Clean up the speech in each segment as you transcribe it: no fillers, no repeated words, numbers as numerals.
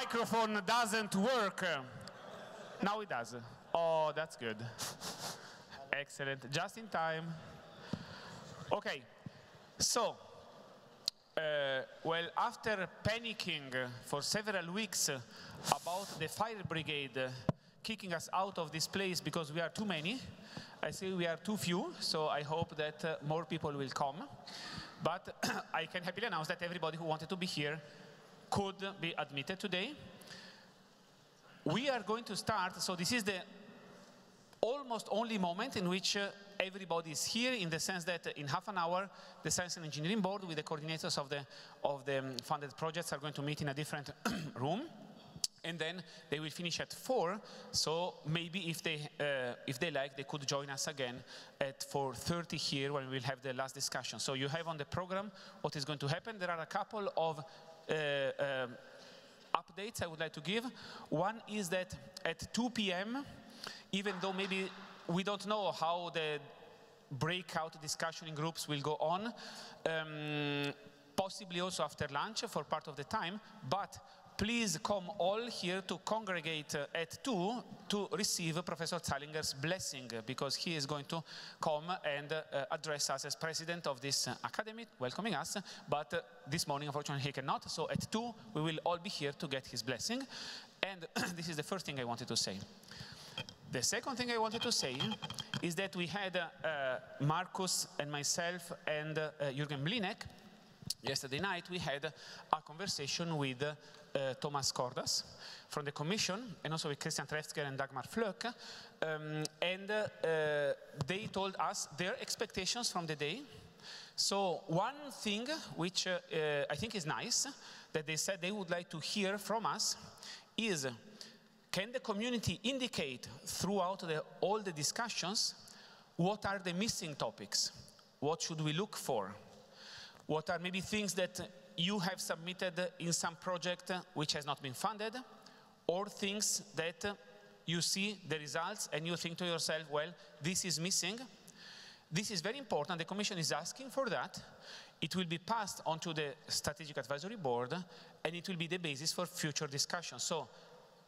microphone doesn't work. Now it does. Oh, that's good. Excellent. Just in time. Okay. So, well, after panicking for several weeks about the fire brigade kicking us out of this place because we are too many, I say we are too few, so I hope that more people will come. But I can happily announce that everybody who wanted to be here could be admitted today. We are going to start, so this is the almost only moment in which everybody is here, in the sense that in half an hour, the Science and Engineering Board with the coordinators of the funded projects are going to meet in a different room. And then they will finish at 4, so maybe if they like, they could join us again at 4:30 here when we'll have the last discussion. So you have on the program what is going to happen. There are a couple of updates I would like to give. One is that at 2 p.m., even though maybe we don't know how the breakout discussion in groups will go on, possibly also after lunch for part of the time, but please come all here to congregate at 2 to receive Professor Zahlinger's blessing, because he is going to come and address us as president of this academy, welcoming us, but this morning, unfortunately, he cannot, so at 2, we will all be here to get his blessing. And this is the first thing I wanted to say. The second thing I wanted to say is that we had Markus and myself and Jürgen Mlinek. Yesterday night, we had a conversation with Thomas Kordas from the Commission, and also with Christian Trefzger and Dagmar Flöck, and they told us their expectations from the day. So one thing which I think is nice, that they said they would like to hear from us, is can the community indicate throughout all the discussions what are the missing topics? What should we look for? What are maybe things that you have submitted in some project which has not been funded, or things that you see the results and you think to yourself, well, this is missing. This is very important. The Commission is asking for that. It will be passed on to the Strategic Advisory Board, and it will be the basis for future discussion. So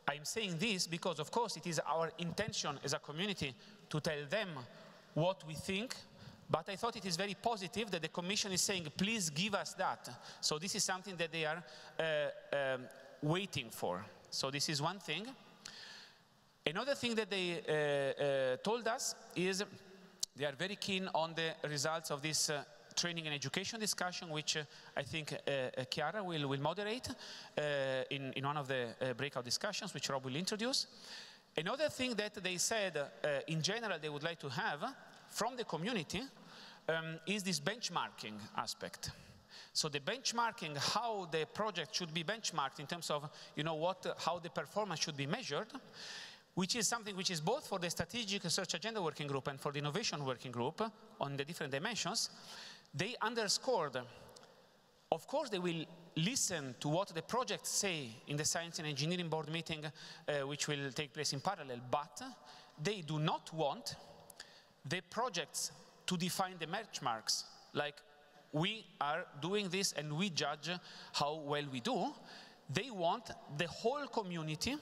I'm saying this because, of course, it is our intention as a community to tell them what we think, but I thought it is very positive that the Commission is saying, please give us that. So this is something that they are waiting for. So this is one thing. Another thing that they told us is they are very keen on the results of this training and education discussion, which I think Chiara will moderate in one of the breakout discussions, which Rob will introduce. Another thing that they said, in general, they would like to have from the community is this benchmarking aspect. So the benchmarking, how the project should be benchmarked in terms of, how the performance should be measured, which is something which is both for the Strategic Research Agenda Working Group and for the Innovation Working Group on the different dimensions. They underscored, of course, they will listen to what the projects say in the Science and Engineering Board meeting, which will take place in parallel, but they do not want the projects to define the benchmarks, like we are doing this and we judge how well we do. They want the whole community,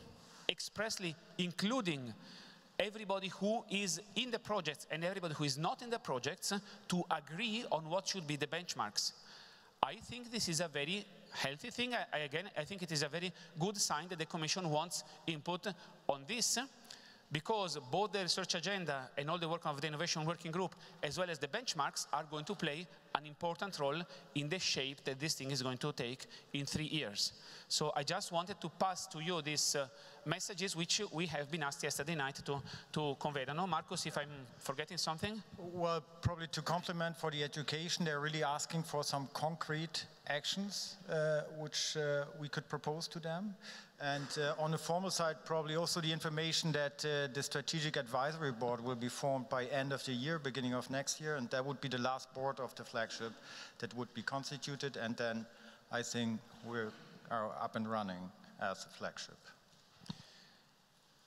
expressly including everybody who is in the projects and everybody who is not in the projects, to agree on what should be the benchmarks. I think this is a very healthy thing. I think it is a very good sign that the Commission wants input on this, because both the research agenda and all the work of the Innovation Working Group, as well as the benchmarks, are going to play an important role in the shape that this thing is going to take in 3 years. So I just wanted to pass to you these messages which we have been asked yesterday night to convey. I don't know, Markus, if I'm forgetting something? Well, probably to complement for the education, they're really asking for some concrete actions which we could propose to them. And on the formal side, probably also the information that the Strategic Advisory Board will be formed by end of the year, beginning of next year, and that would be the last board of the flagship that would be constituted, and then I think we are up and running as a flagship.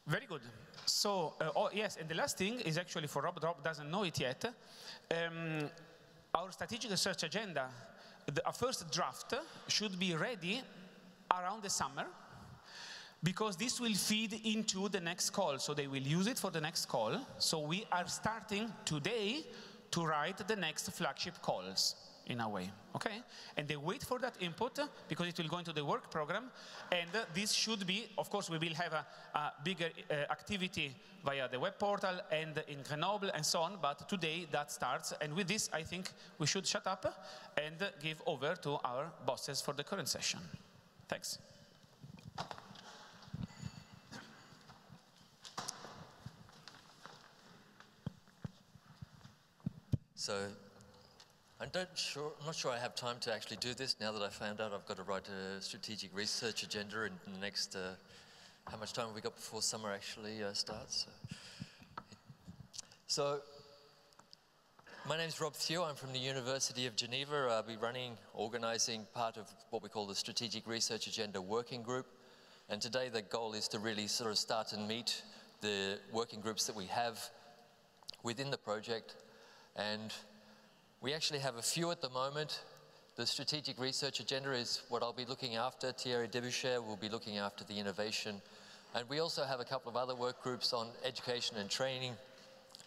Very good. So, oh yes, and the last thing is actually for Rob. Rob doesn't know it yet. Our strategic research agenda, a first draft, should be ready around the summer. because this will feed into the next call. So they will use it for the next call. So we are starting today to write the next flagship calls in a way, okay? And they wait for that input because it will go into the work program. And this should be, of course, we will have a bigger activity via the web portal and in Grenoble and so on. But today that starts. And with this, I think we should shut up and give over to our bosses for the current session. Thanks. So I'm not sure I have time to actually do this now that I found out I've got to write a strategic research agenda in the next, how much time have we got before summer actually starts? So my name's Rob Theo, I'm from the University of Geneva. I'll be organising part of what we call the Strategic Research Agenda Working Group. And today the goal is to really sort of start and meet the working groups that we have within the project. And we actually have a few at the moment. The Strategic Research Agenda is what I'll be looking after. Thierry Deboucher will be looking after the innovation. And we also have a couple of other work groups on education and training,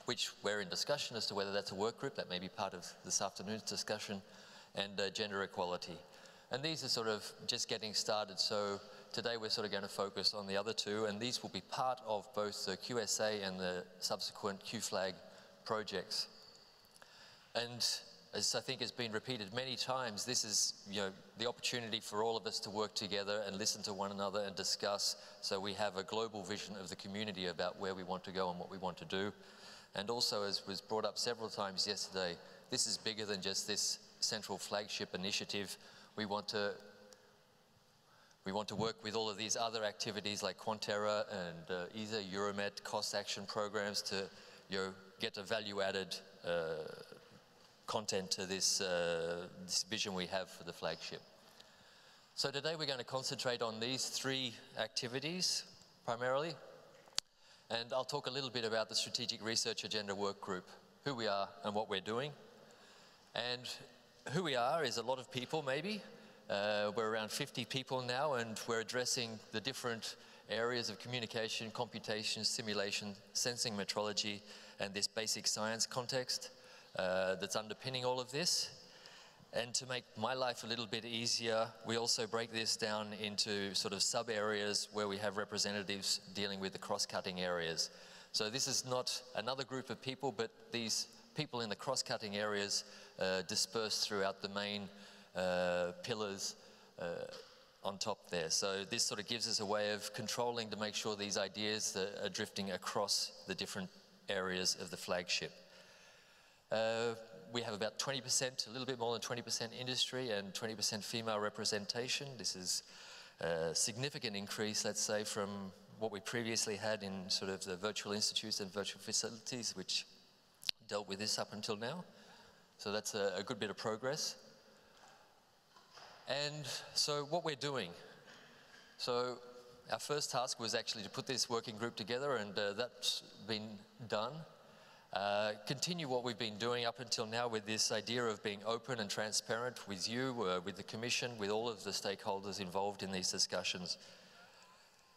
which we're in discussion as to whether that's a work group. That may be part of this afternoon's discussion, and gender equality. And these are sort of just getting started. So today we're sort of going to focus on the other two, and these will be part of both the QSA and the subsequent QFLAG projects. And as I think has been repeated many times, this is, you know, the opportunity for all of us to work together and listen to one another and discuss, so we have a global vision of the community about where we want to go and what we want to do. And also, as was brought up several times yesterday, this is bigger than just this central flagship initiative. We want to work with all of these other activities like Quantera and ESA, Euromet, cost action programs to, you know, get a value-added content to this vision we have for the flagship. So today we're going to concentrate on these three activities primarily, and I'll talk a little bit about the Strategic Research Agenda Work Group, who we are and what we're doing. And who we are is a lot of people maybe. We're around 50 people now, and we're addressing the different areas of communication, computation, simulation, sensing metrology, and this basic science context that's underpinning all of this. And to make my life a little bit easier, we also break this down into sort of sub-areas where we have representatives dealing with the cross-cutting areas. So this is not another group of people, but these people in the cross-cutting areas dispersed throughout the main pillars on top there. So this sort of gives us a way of controlling to make sure these ideas are drifting across the different areas of the flagship. We have about 20%, a little bit more than 20% industry and 20% female representation. This is a significant increase, let's say, from what we previously had in sort of the virtual institutes and virtual facilities, which dealt with this up until now. So that's a good bit of progress. And so what we're doing. So our first task was actually to put this working group together, and that's been done. Continue what we've been doing up until now with this idea of being open and transparent with you, with the Commission, with all of the stakeholders involved in these discussions.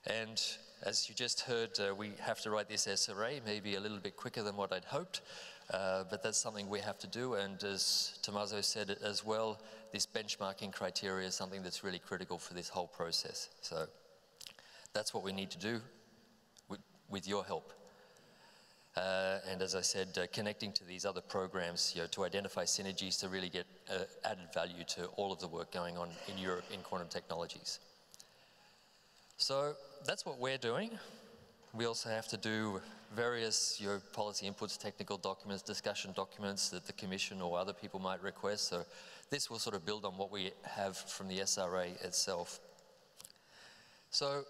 And as you just heard, we have to write this SRA, maybe a little bit quicker than what I'd hoped, but that's something we have to do. And as Tommaso said as well, this benchmarking criteria is something that's really critical for this whole process. So that's what we need to do with your help. And as I said, connecting to these other programs, you know, to identify synergies to really get added value to all of the work going on in Europe in quantum technologies. So that's what we're doing. We also have to do various policy inputs, technical documents, discussion documents that the Commission or other people might request. So this will sort of build on what we have from the SRA itself. So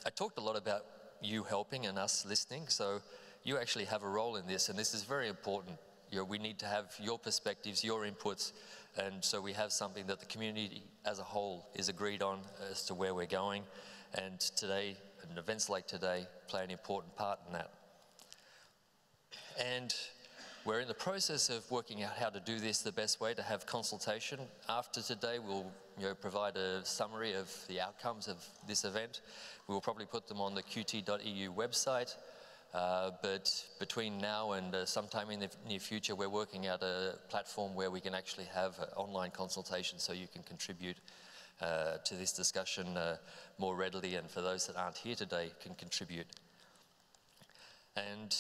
I talked a lot about you helping and us listening. So you actually have a role in this, and this is very important. You know, we need to have your perspectives, your inputs, and so we have something that the community as a whole is agreed on as to where we're going. And today, and events like today, play an important part in that. And we're in the process of working out how to do this the best way to have consultation. After today, we'll provide a summary of the outcomes of this event. We will probably put them on the qt.eu website. But between now and sometime in the near future, we're working out a platform where we can actually have online consultation so you can contribute to this discussion more readily, and for those that aren't here today can contribute. And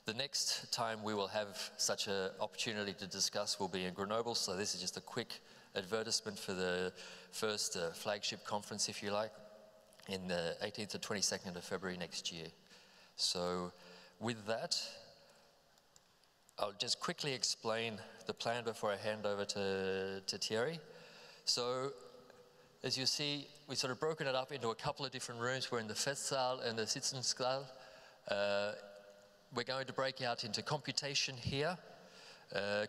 the next time we will have such an opportunity to discuss will be in Grenoble, so this is just a quick advertisement for the first flagship conference, if you like, in the 18th to 22nd of February next year. So with that, I'll just quickly explain the plan before I hand over to Thierry. So as you see, we've sort of broken it up into a couple of different rooms. We're in the Festsaal and the Sitzungssaal. We're going to break out into computation here.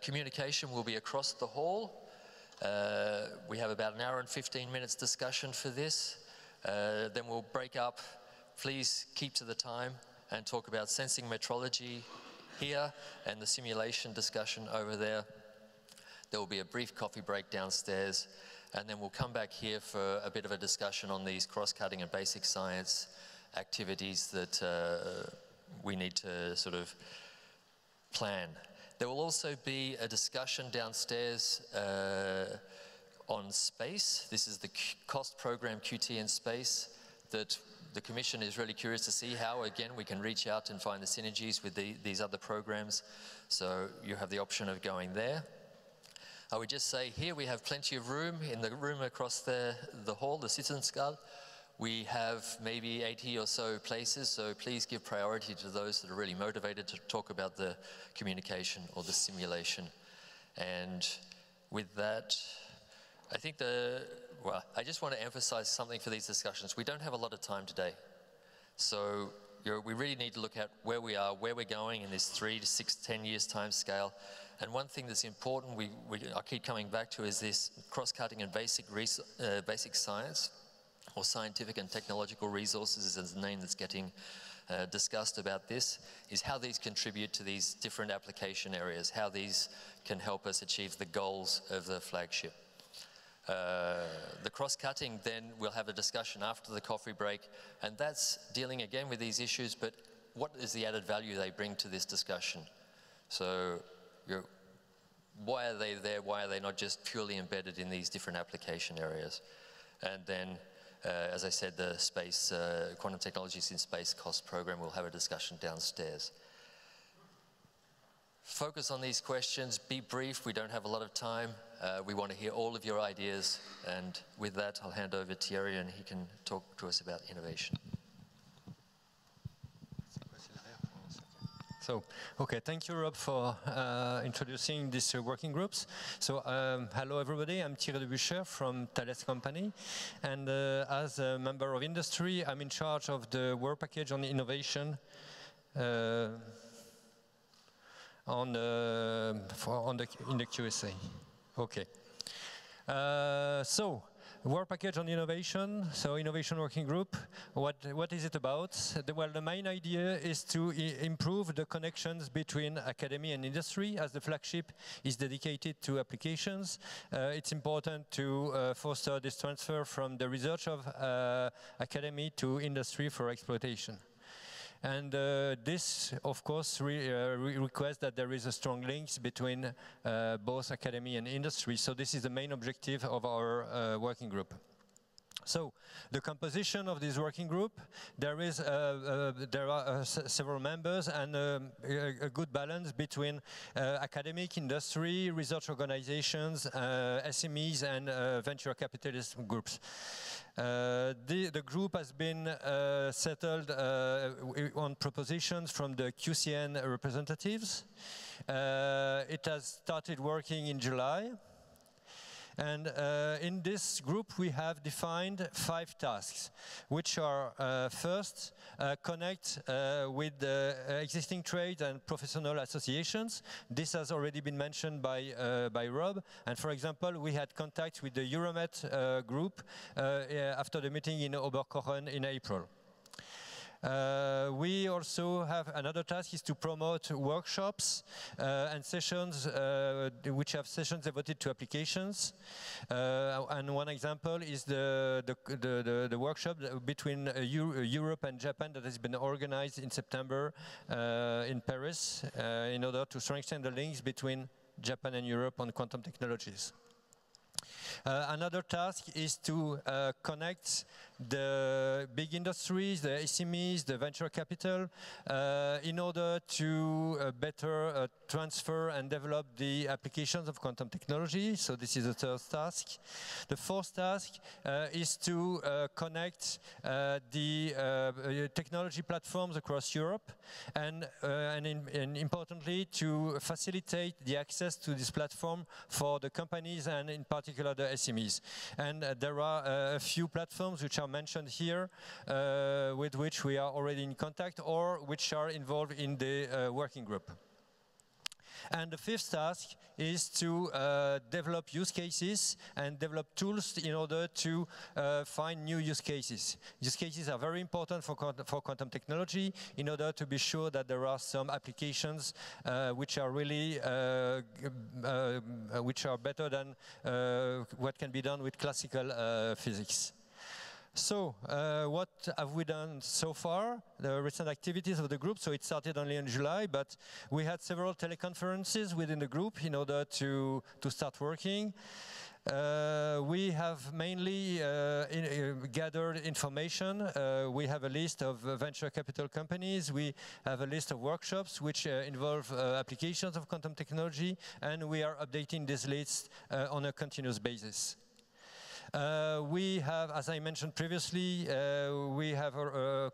Communication will be across the hall. We have about an hour and 15 minutes discussion for this. Then we'll break up. Please keep to the time and talk about sensing metrology here and the simulation discussion over there. There will be a brief coffee break downstairs, and then we'll come back here for a bit of a discussion on these cross-cutting and basic science activities that we need to sort of plan. There will also be a discussion downstairs on space. This is the cost program QT in space that the Commission is really curious to see how, again, we can reach out and find the synergies with these other programs. So you have the option of going there. I would just say here we have plenty of room in the room across the hall, the Sitzungssaal. We have maybe 80 or so places, so please give priority to those that are really motivated to talk about the communication or the simulation. And with that, I think I just want to emphasize something for these discussions. We don't have a lot of time today. So we really need to look at where we are, where we're going in this 3 to 6, 10 years time scale. And one thing that's important I keep coming back to is this cross-cutting and basic science, or scientific and technological resources is the name that's getting discussed about this, is how these contribute to these different application areas, how these can help us achieve the goals of the flagship. The cross-cutting, then we'll have a discussion after the coffee break, and that's dealing again with these issues, but what is the added value they bring to this discussion? So why are they there? Why are they not just purely embedded in these different application areas? And then, as I said, the space, quantum technologies in space cost program, we'll have a discussion downstairs. Focus on these questions, be brief, we don't have a lot of time. We want to hear all of your ideas, and with that I'll hand over to Thierry and he can talk to us about innovation. So, okay, thank you, Rob, for introducing these working groups. So, hello everybody, I'm Thierry Debucher from Thales Company, and as a member of industry, I'm in charge of the work package on innovation in the QSA. Okay. So, work package on innovation, so innovation working group, what is it about? Well, the main idea is to improve the connections between academy and industry, as the flagship is dedicated to applications. It's important to foster this transfer from the research of academy to industry for exploitation. And this, of course, requires that there is a strong link between both academy and industry. So this is the main objective of our working group. So the composition of this working group, there are several members and a good balance between academic, industry, research organizations, SMEs, and venture capitalist groups. The group has been settled on propositions from the QCN representatives. It has started working in July. And in this group, we have defined 5 tasks, which are first, connect with the existing trade and professional associations. This has already been mentioned by Rob. And for example, we had contact with the Euromet group after the meeting in Oberkochen in April. We also have another task is to promote workshops and sessions which have sessions devoted to applications. And one example is the workshop between Europe and Japan that has been organized in September in Paris in order to strengthen the links between Japan and Europe on quantum technologies. Another task is to connect the big industries, the SMEs, the venture capital, in order to better transfer and develop the applications of quantum technology. So this is the third task. The fourth task is to connect the technology platforms across Europe and importantly to facilitate the access to this platform for the companies and in particular the SMEs. And there are a few platforms which are mentioned here with which we are already in contact or which are involved in the working group. And the fifth task is to develop use cases and develop tools in order to find new use cases. Use cases are very important for quantum technology in order to be sure that there are some applications which are really which are better than what can be done with classical physics. So, what have we done so far? The recent activities of the group, so it started only in July, but we had several teleconferences within the group in order to start working. We have mainly gathered information. We have a list of venture capital companies. We have a list of workshops which involve applications of quantum technology, and we are updating this list on a continuous basis. We have, as I mentioned previously, we have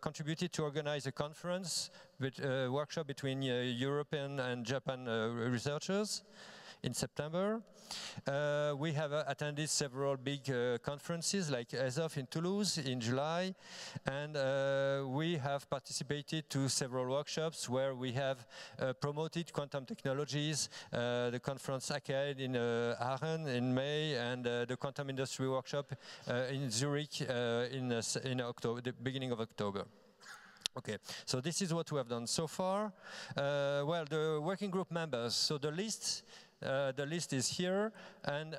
contributed to organize a conference, workshop between European and Japan researchers in September. We have attended several big conferences like ESOF in Toulouse in July, and we have participated to several workshops where we have promoted quantum technologies, the conference ACAD in Aachen in May, and the quantum industry workshop in Zurich in October, the beginning of October. Okay, so this is what we have done so far. Well, the working group members, so the list is here, and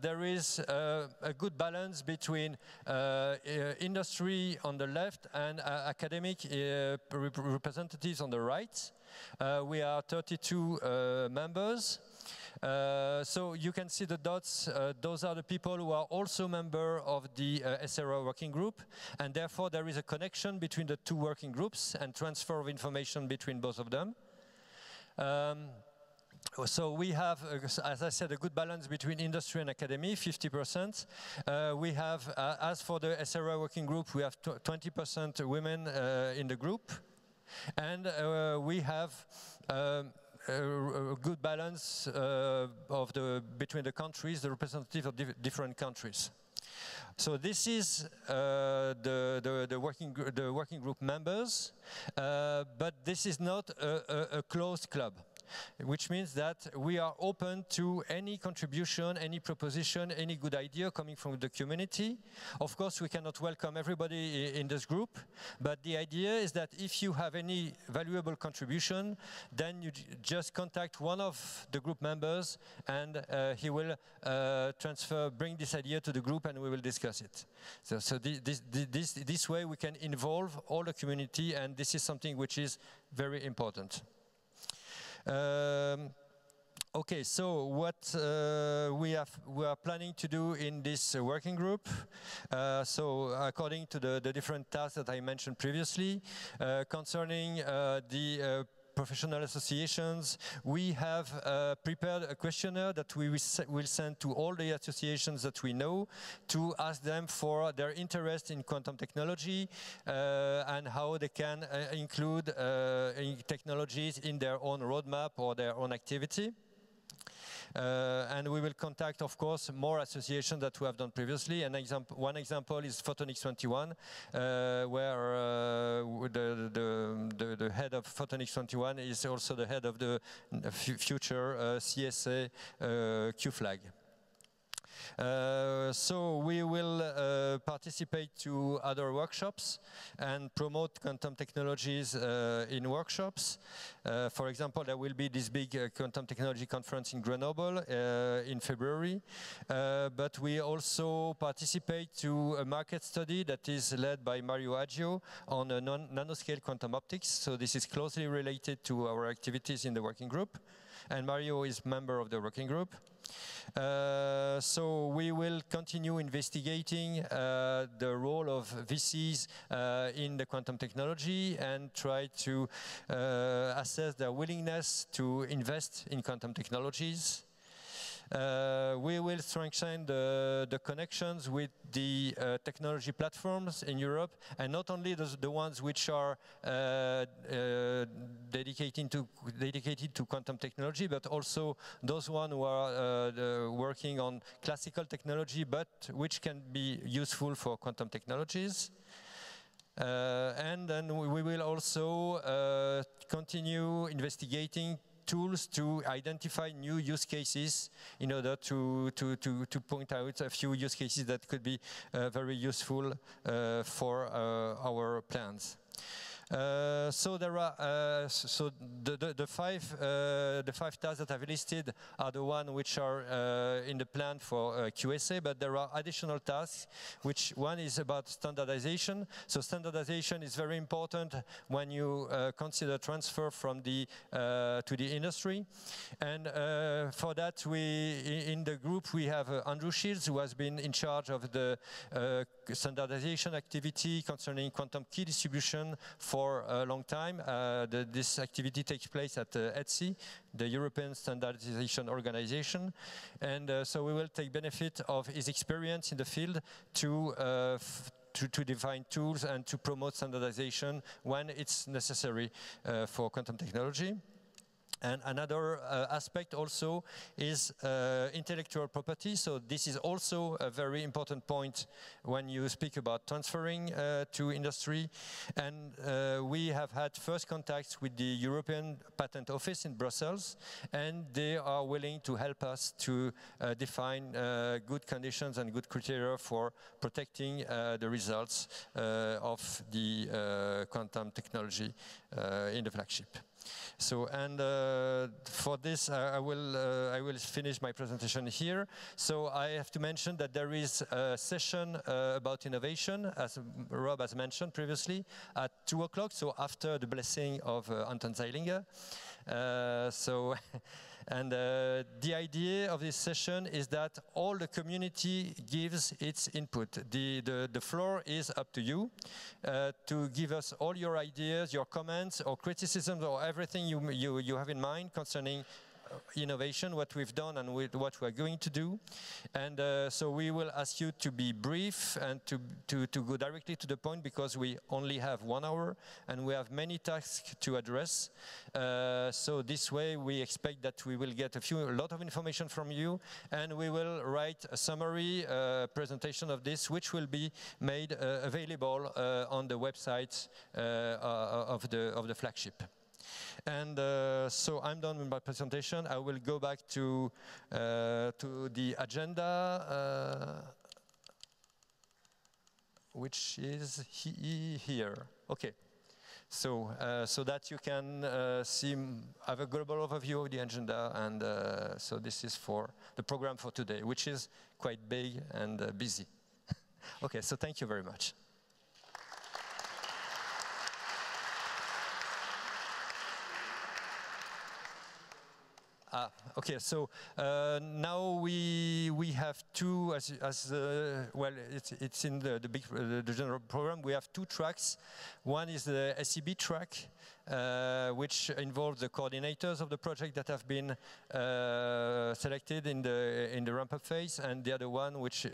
there is a good balance between industry on the left and academic representatives on the right. We are 32 members. So you can see the dots, those are the people who are also members of the SRO working group, and therefore there is a connection between the two working groups and transfer of information between both of them. So we have, as I said, a good balance between industry and academy, 50%. We have, as for the SRO working group, we have 20% women in the group. And we have a good balance between the countries, the representatives of different countries. So this is the working group members, but this is not a closed club, which means that we are open to any contribution, any proposition, any good idea coming from the community. Of course, we cannot welcome everybody in this group, but the idea is that if you have any valuable contribution, then you just contact one of the group members, and he will bring this idea to the group, and we will discuss it. So this way we can involve all the community, and this is something which is very important. Okay, so what we are planning to do in this working group, so according to the different tasks that I mentioned previously, concerning the professional associations, we have prepared a questionnaire that we will send to all the associations that we know to ask them for their interest in quantum technology and how they can include technologies in their own roadmap or their own activity. And we will contact, of course, more associations that we have done previously. One example is Photonics 21, where the head of Photonics 21 is also the head of the future CSA Q-Flag. So we will participate to other workshops and promote quantum technologies in workshops. For example, there will be this big quantum technology conference in Grenoble in February. But we also participate to a market study that is led by Mario Aggio on nanoscale quantum optics. So this is closely related to our activities in the working group. And Mario is member of the working group. So we will continue investigating the role of VCs in the quantum technology and try to assess their willingness to invest in quantum technologies. We will strengthen the connections with the technology platforms in Europe, and not only the ones which are dedicated to quantum technology, but also those ones who are working on classical technology, but which can be useful for quantum technologies. And then we will also continue investigating tools to identify new use cases in order to point out a few use cases that could be very useful for our plans. So there are the five tasks that I've listed are the ones which are in the plan for QSA, but there are additional tasks. Which one is about standardization. So standardization is very important when you consider transfer from the to the industry. And for that, in the group we have Andrew Shields, who has been in charge of the standardization activity concerning quantum key distribution for a long time. This activity takes place at ETSI, the European Standardization Organization, and so we will take benefit of his experience in the field to define tools and to promote standardization when it's necessary for quantum technology. And another aspect also is intellectual property. So this is also a very important point when you speak about transferring to industry. And we have had first contacts with the European Patent Office in Brussels, and they are willing to help us to define good conditions and good criteria for protecting the results of the quantum technology in the flagship. So, and for this, I will finish my presentation here. So I have to mention that there is a session about innovation, as Rob has mentioned previously, at 2 o'clock, so after the blessing of Anton Zeilinger. And the idea of this session is that all the community gives its input. The floor is up to you to give us all your ideas, your comments, or criticisms, or everything you have in mind concerning innovation, what we've done and what we're going to do. And so we will ask you to be brief and to go directly to the point, because we only have 1 hour and we have many tasks to address. So this way we expect that we will get a lot of information from you, and we will write a summary presentation of this, which will be made available on the website of the flagship. And so I'm done with my presentation. I will go back to the agenda, which is here. Okay. So so that you can have a global overview of the agenda, and so this is for the program for today, which is quite big and busy. Okay, so thank you very much. Okay, so now we have two, well, it's in the general program. We have 2 tracks. One is the SEB track, which involves the coordinators of the project that have been selected in the ramp-up phase, and the other one, which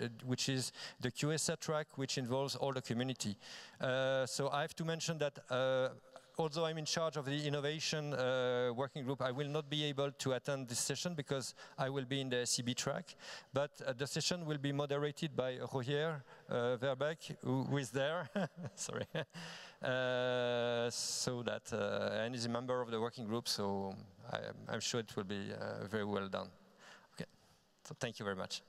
is the QSA track, which involves all the community. So I have to mention that although I'm in charge of the innovation working group, I will not be able to attend this session because I will be in the SEB track. But the session will be moderated by Rogier Verbeek, who is there. Sorry. So that, and is a member of the working group, so I'm sure it will be very well done. Okay, so thank you very much.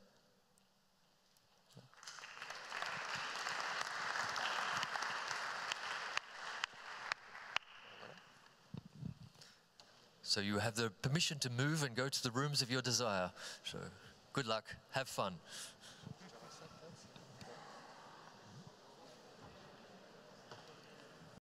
So you have the permission to move and go to the rooms of your desire. So good luck, have fun.